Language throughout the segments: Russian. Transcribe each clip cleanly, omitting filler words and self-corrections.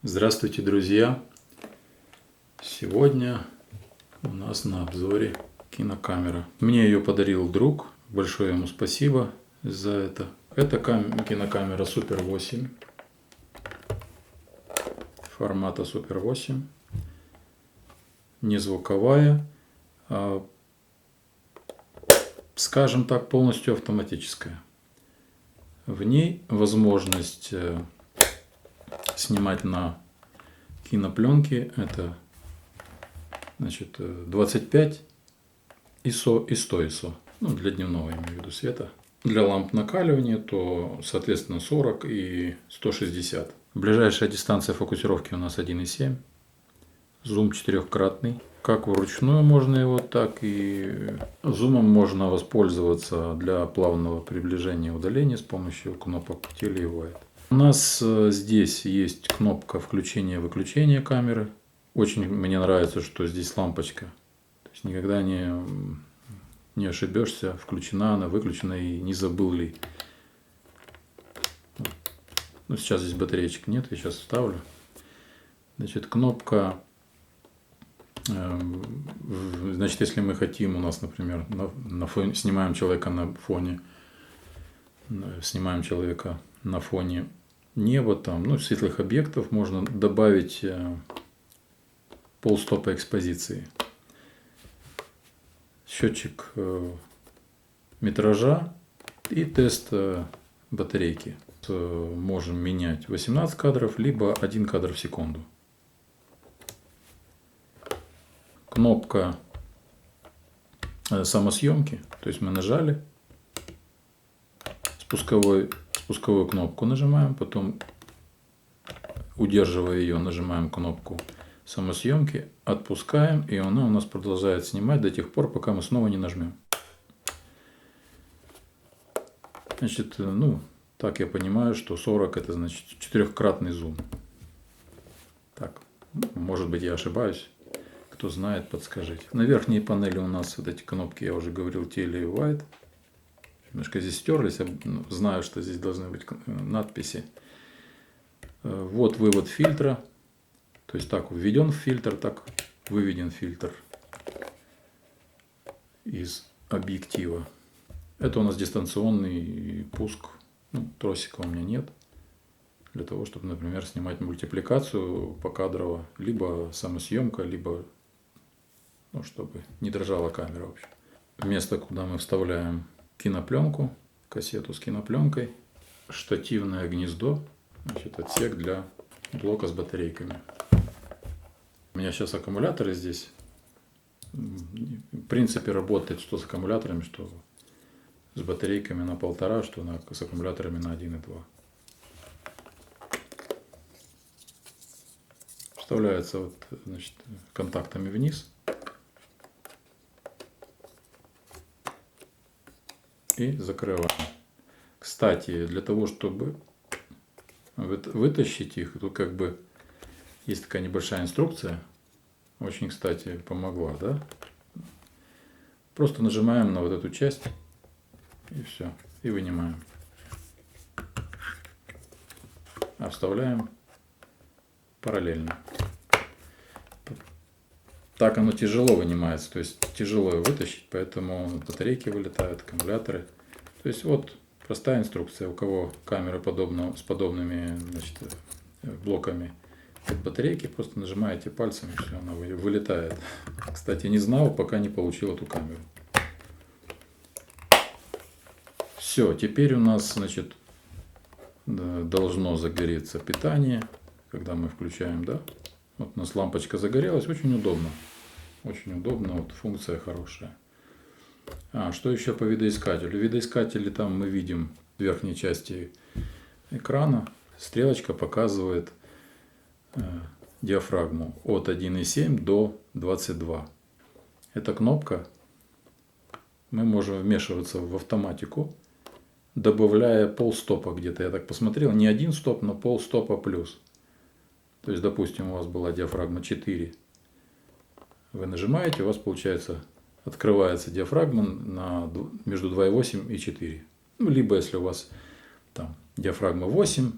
Здравствуйте, друзья! Сегодня у нас на обзоре кинокамера. Мне ее подарил друг. Большое ему спасибо за это. Это кинокамера Super 8. Формата Super 8. Не звуковая, а, скажем так, полностью автоматическая. В ней возможность снимать на кинопленке. Это значит 25 ISO и 100 ISO. Ну, для дневного, я имею в виду, света. Для ламп накаливания, то, соответственно, 40 и 160. Ближайшая дистанция фокусировки у нас 1,7. Зум 4-кратный. Как вручную можно его, так и зумом можно воспользоваться для плавного приближения и удаления с помощью кнопок Tele и Wide. У нас здесь есть кнопка включения-выключения камеры. Очень мне нравится, что здесь лампочка. То есть никогда не ошибешься, включена она, выключена и не забыл ли. Ну, сейчас здесь батареечек нет, я сейчас вставлю. Значит, кнопка. Значит, если мы хотим, у нас, например, на фоне, снимаем человека на фоне неба, там, ну, светлых объектов, можно добавить полстопа экспозиции. Счетчик метража и тест батарейки. Можем менять 18 кадров, либо 1 кадр в секунду. Кнопка самосъемки, то есть мы нажали, спусковую кнопку нажимаем, потом, удерживая ее, нажимаем кнопку самосъемки, отпускаем, и она у нас продолжает снимать до тех пор, пока мы снова не нажмем. Значит, ну, так я понимаю, что 40 это значит 4-кратный зум. Так, может быть, я ошибаюсь. Кто знает, подскажите. На верхней панели у нас вот эти кнопки, я уже говорил, Tele и Wide. Немножко здесь стерлись, я знаю, что здесь должны быть надписи. Вот вывод фильтра. То есть так введен фильтр, так выведен фильтр из объектива. Это у нас дистанционный пуск. Ну, тросика у меня нет. Для того, чтобы, например, снимать мультипликацию покадрово. Либо самосъемка, либо, ну, чтобы не дрожала камера вообще. Место, куда мы вставляем кинопленку, кассету с кинопленкой. Штативное гнездо. Значит, отсек для блока с батарейками. У меня сейчас аккумуляторы здесь. В принципе, работает что с аккумуляторами, что с батарейками на 1,5, что с аккумуляторами на 1,2. Вставляется вот, значит, контактами вниз. И закрываем. Кстати, для того, чтобы вытащить их, тут как бы есть такая небольшая инструкция. Очень, кстати, помогла, да? Просто нажимаем на вот эту часть. И все. И вынимаем. А вставляем параллельно. Так оно тяжело вынимается. То есть тяжело его вытащить, поэтому батарейки вылетают, аккумуляторы. То есть вот простая инструкция. У кого камера с подобными, значит, блоками от батарейки, просто нажимаете пальцем, и все, она вылетает. Кстати, не знал, пока не получил эту камеру. Все, теперь у нас, значит, должно загореться питание, когда мы включаем, да. Вот у нас лампочка загорелась, очень удобно. Очень удобно, вот функция хорошая. Что еще по видоискателю? В видоискателе там мы видим в верхней части экрана, стрелочка показывает диафрагму от 1,7 до 22. Эта кнопка, мы можем вмешиваться в автоматику, добавляя полстопа где-то. Я так посмотрел, не 1 стоп, но полстопа плюс. То есть, допустим, у вас была диафрагма 4. Вы нажимаете, у вас получается, открывается диафрагма между 2,8 и 4. Ну, либо если у вас там диафрагма 8,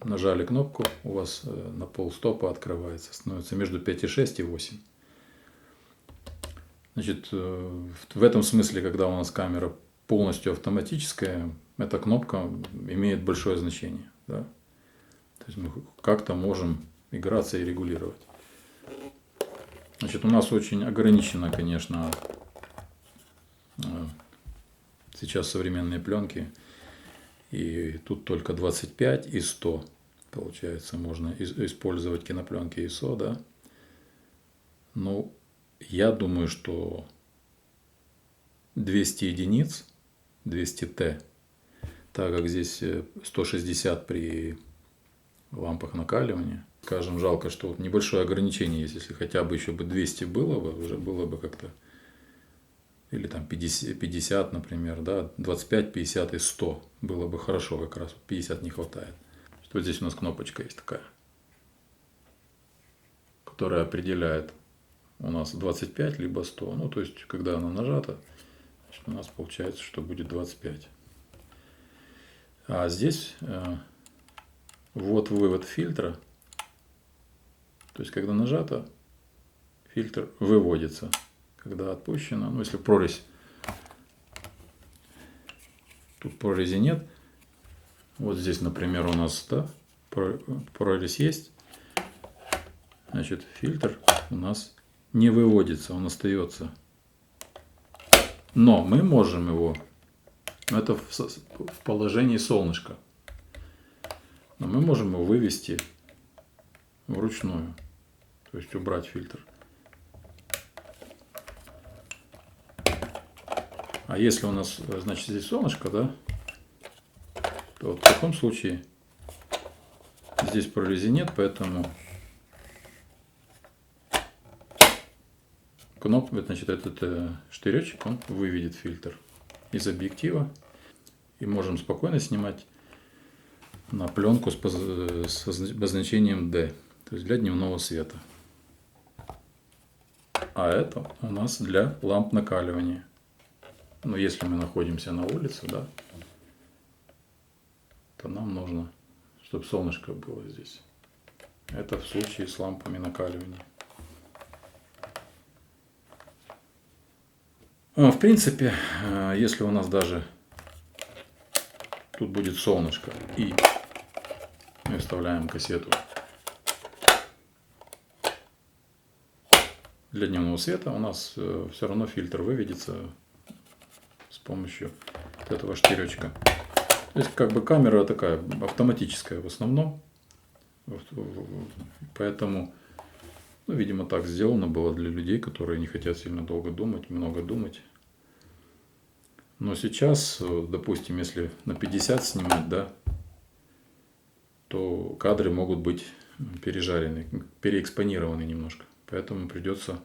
нажали кнопку, у вас на полстопа открывается, становится между 5,6 и 8. Значит, в этом смысле, когда у нас камера полностью автоматическая, эта кнопка имеет большое значение. Да? То есть мы как-то можем играться и регулировать. Значит, у нас очень ограничено, конечно, сейчас современные пленки. И тут только 25 и 100. Получается, можно использовать кинопленки ISO, да. Ну, я думаю, что 200 единиц, 200Т, так как здесь 160 при лампах накаливания. Скажем, жалко, что вот небольшое ограничение есть. Если хотя бы еще бы 200 было бы, уже было бы как-то... Или там 50, например, да, 25, 50 и 100 было бы хорошо, как раз 50 не хватает. Вот здесь у нас кнопочка есть такая, которая определяет у нас 25 либо 100. Ну, то есть, когда она нажата, значит, у нас получается, что будет 25. А здесь ввод-вывод фильтра. То есть, когда нажато, фильтр выводится. Когда отпущено, ну если прорезь, тут прорези нет. Вот здесь, например, у нас, да, прорезь есть. Значит, фильтр у нас не выводится, он остается. Но мы можем его, это в положении солнышка, но мы можем его вывести вручную, то есть убрать фильтр. А если у нас, значит, здесь солнышко, да, то вот в таком случае здесь прорези нет, поэтому кнопка, значит, этот штыречек, он выведет фильтр из объектива. И можем спокойно снимать на пленку с обозначением D, то есть для дневного света. А это у нас для ламп накаливания. Но если мы находимся на улице, да, то нам нужно, чтобы солнышко было здесь. Это в случае с лампами накаливания. В принципе, если у нас даже тут будет солнышко и мы вставляем кассету для дневного света, у нас все равно фильтр выведется с помощью этого штыречка. То есть как бы камера такая автоматическая в основном, поэтому, ну, видимо, так сделано было для людей, которые не хотят сильно долго думать, много думать. Но сейчас, допустим, если на 50 снимать, да, то кадры могут быть пережарены, переэкспонированы немножко. Поэтому придется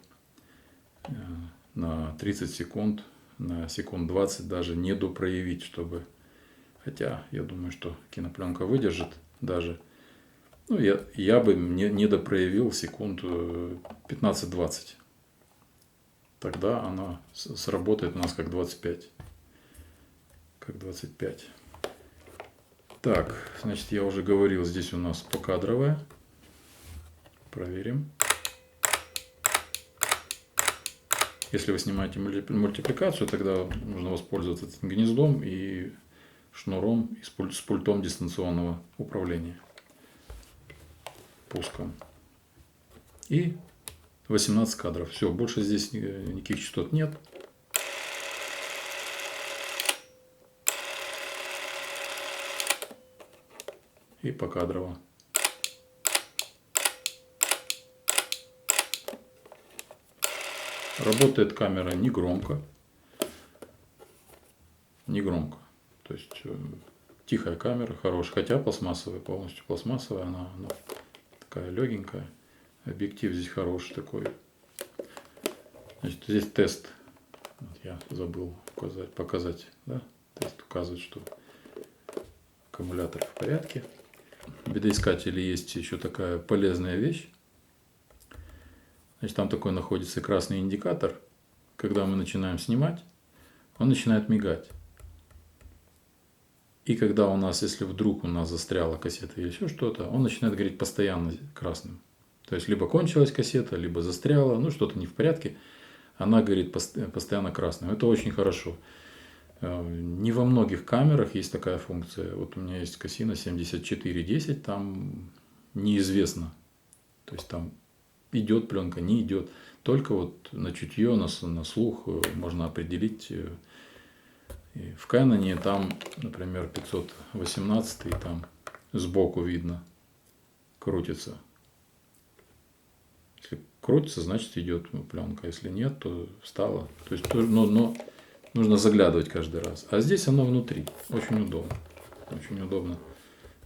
на 30 секунд, на секунд 20 даже не допроявить, чтобы... Хотя я думаю, что кинопленка выдержит даже. Ну, я бы не допроявил секунд 15-20. Тогда она сработает у нас как 25. Как 25. Так, значит, я уже говорил, здесь у нас покадровая. Проверим. Если вы снимаете мультипликацию, тогда нужно воспользоваться этим гнездом и шнуром и с пультом дистанционного управления. Пуском. И 18 кадров. Все, больше здесь никаких частот нет. И покадрово. Работает камера не громко. Не громко. То есть тихая камера, хорошая. Хотя пластмассовая, полностью пластмассовая. Она такая легенькая. Объектив здесь хороший такой. Значит, здесь тест. Вот я забыл показать. Да? Тест указывает, что аккумулятор в порядке. В видоискателе есть еще такая полезная вещь. Значит, там такой находится красный индикатор. Когда мы начинаем снимать, он начинает мигать. И когда у нас, если вдруг у нас застряла кассета или еще что-то, он начинает гореть постоянно красным. То есть, либо кончилась кассета, либо застряла, ну, что-то не в порядке, она горит постоянно красным. Это очень хорошо. Не во многих камерах есть такая функция. Вот у меня есть Casino 7410, там неизвестно. То есть, там идет пленка, не идет. Только вот на чутье, на слух можно определить. И в Canon там, например, 518, там сбоку видно, крутится. Если крутится, значит идет пленка. Если нет, то встала. То есть, но нужно заглядывать каждый раз. А здесь оно внутри. Очень удобно. Очень удобно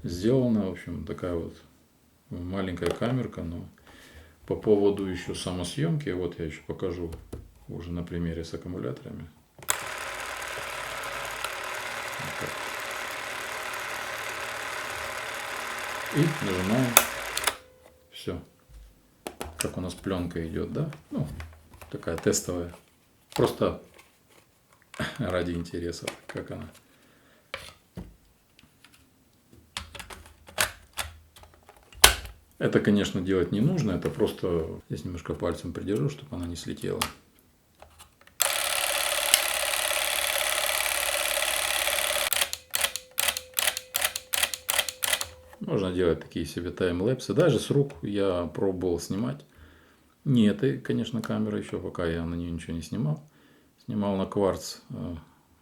сделано. В общем, такая вот маленькая камерка. Но по поводу еще самосъемки, вот я еще покажу уже на примере с аккумуляторами. И нажимаем. Все. Как у нас пленка идет, да? Ну, такая тестовая. Просто ради интереса, как она. Это, конечно, делать не нужно. Это просто здесь немножко пальцем придержу, чтобы она не слетела. Можно делать такие себе таймлэпсы. Даже с рук я пробовал снимать. Не этой, конечно, камеры еще, пока я на нее ничего не снимал. Снимал на кварц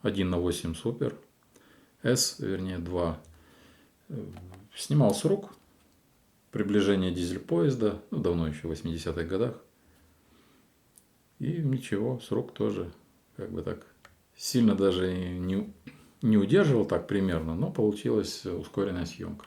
1/8 Super S, вернее 2. Снимал с рук. Приближение дизель-поезда. Ну, давно еще, в 80-х годах. И ничего, с рук тоже. Как бы так. Сильно даже не удерживал так примерно, но получилась ускоренная съемка.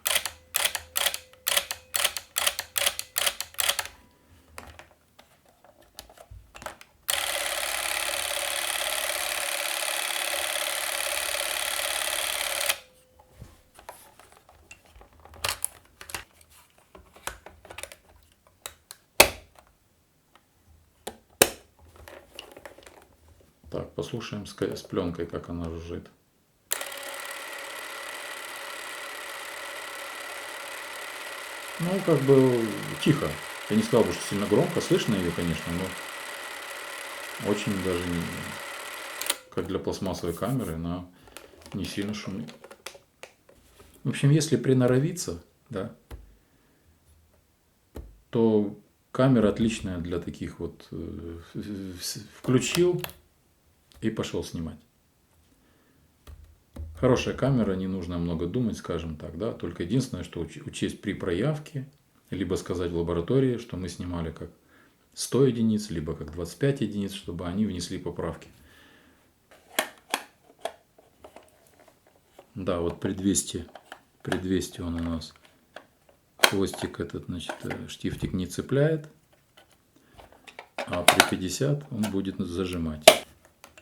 Так, послушаем с пленкой, как она жужжит. Ну, как бы тихо. Я не сказал бы, что сильно громко. Слышно ее, конечно, но очень даже не... Как для пластмассовой камеры, она не сильно шумит. В общем, если приноровиться, да, то камера отличная для таких вот... Включил и пошел снимать. Хорошая камера, не нужно много думать, скажем так, да. Только единственное, что учесть при проявке, либо сказать в лаборатории, что мы снимали как 100 единиц, либо как 25 единиц, чтобы они внесли поправки. Да, вот при 200 он у нас хвостик этот, значит, штифтик не цепляет, а при 50 он будет зажимать.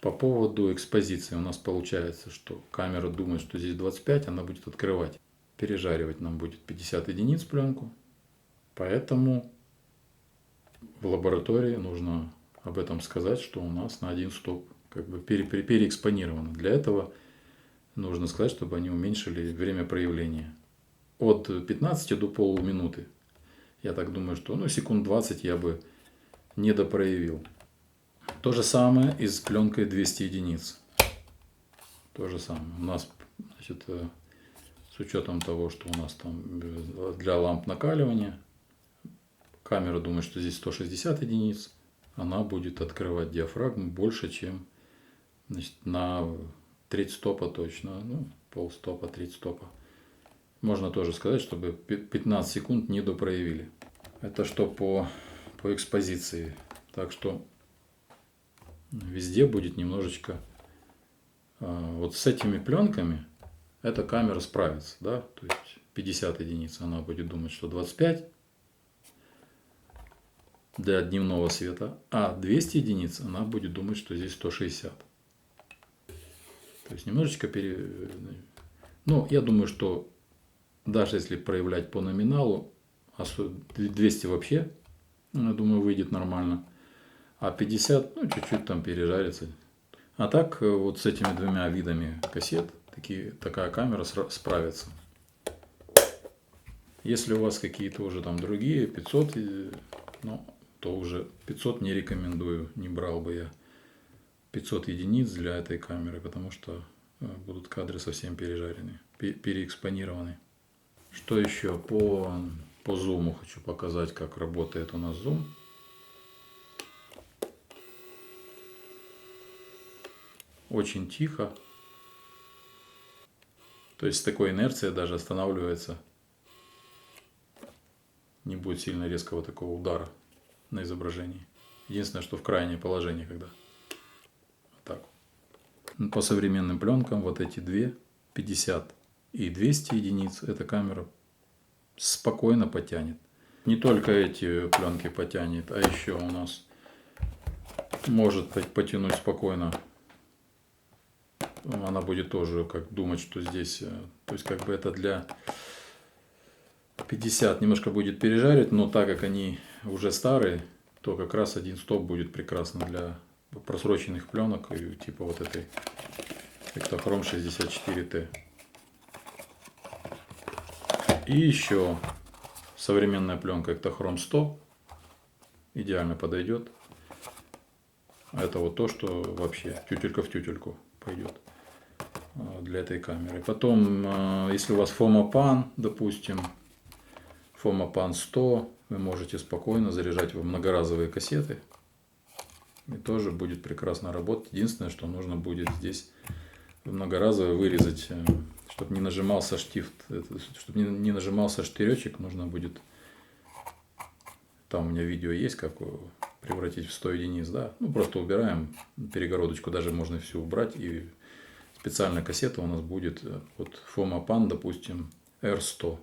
По поводу экспозиции у нас получается, что камера думает, что здесь 25, она будет открывать. Пережаривать нам будет 50 единиц пленку. Поэтому в лаборатории нужно об этом сказать, что у нас на один стоп как бы переэкспонировано. Для этого нужно сказать, чтобы они уменьшили время проявления. От 15 до полуминуты. Я так думаю, что ну, секунд 20 я бы не допроявил. То же самое и с пленкой 200 единиц. То же самое. У нас, значит, с учетом того, что у нас там для ламп накаливания, камера думает, что здесь 160 единиц, она будет открывать диафрагму больше, чем, значит, на треть стопа точно. Ну, полстопа, треть стопа. Можно тоже сказать, чтобы 15 секунд не допроявили. Это что по экспозиции. Так что везде будет немножечко... Вот с этими пленками эта камера справится. Да? То есть 50 единиц она будет думать, что 25 для дневного света. А 200 единиц она будет думать, что здесь 160. То есть немножечко Ну, я думаю, что даже если проявлять по номиналу, 200 вообще, я думаю, выйдет нормально. А 50, ну, чуть-чуть там пережарится. А так, вот с этими двумя видами кассет, такая камера справится. Если у вас какие-то уже там другие 500, ну, то уже 500 не рекомендую, не брал бы я 500 единиц для этой камеры, потому что будут кадры совсем пережарены, переэкспонированы. Что еще? По зуму хочу показать, как работает у нас зум. Очень тихо. То есть с такой инерцией даже останавливается. Не будет сильно резкого такого удара на изображении. Единственное, что в крайнее положение, когда вот так. По современным пленкам вот эти две, 50 и 200 единиц, эта камера спокойно потянет. Не только эти пленки потянет, а еще у нас может потянуть спокойно. Она будет тоже как думать, что здесь, то есть как бы это для 50 немножко будет пережарить, но так как они уже старые, то как раз один стоп будет прекрасно для просроченных пленок и типа вот этой Ektachrome 64T. И еще современная пленка Ektachrome 100 идеально подойдет. Это вот то, что вообще тютелька в тютельку пойдет для этой камеры. Потом, если у вас Fomapan, допустим, Fomapan 100, вы можете спокойно заряжать в многоразовые кассеты. И тоже будет прекрасно работать. Единственное, что нужно будет здесь многоразовый вырезать, чтобы не нажимался штифт, чтобы не нажимался штыречек, нужно будет, там у меня видео есть, как превратить в 100 единиц, да, ну просто убираем перегородочку, даже можно всю убрать, и специальная кассета у нас будет, вот Fomapan, допустим, R100,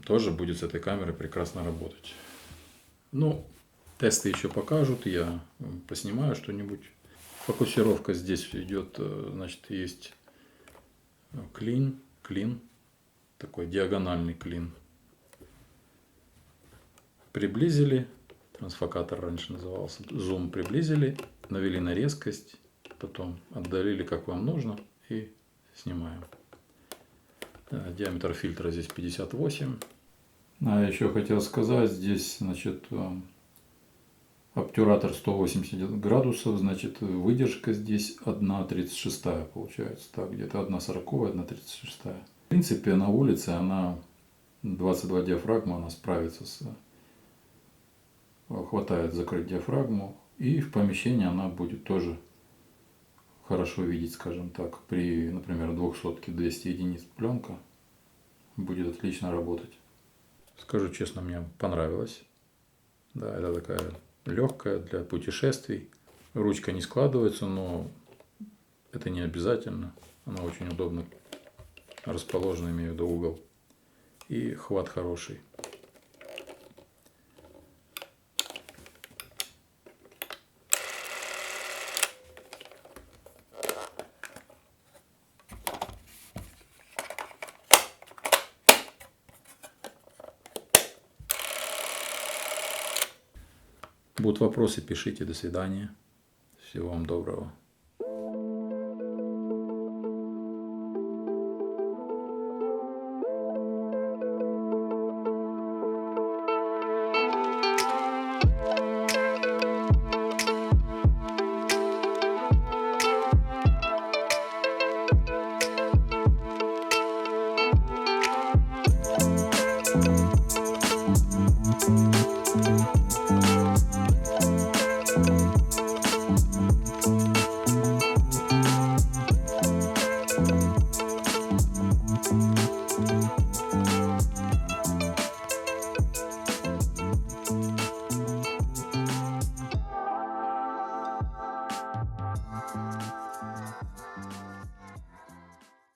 тоже будет с этой камерой прекрасно работать. Ну, тесты еще покажут, я поснимаю что-нибудь. Фокусировка здесь идет, значит, есть клин, такой диагональный клин. Приблизили, трансфокатор раньше назывался, зум приблизили, навели на резкость, потом отдалили как вам нужно и снимаем. Диаметр фильтра здесь 58. А еще хотел сказать, здесь, значит, обтюратор 180 градусов, значит, выдержка здесь 1,36 получается, так, где-то 1,40, 1,36. В принципе, на улице она 22 диафрагма, она справится хватает закрыть диафрагму, и в помещении она будет тоже хорошо видеть, скажем так, при, например, 200 единиц пленка будет отлично работать. Скажу честно, мне понравилось. Да, это такая легкая для путешествий. Ручка не складывается, но это не обязательно. Она очень удобно расположена, имею в виду угол. И хват хороший. Будут вопросы, пишите. До свидания. Всего вам доброго.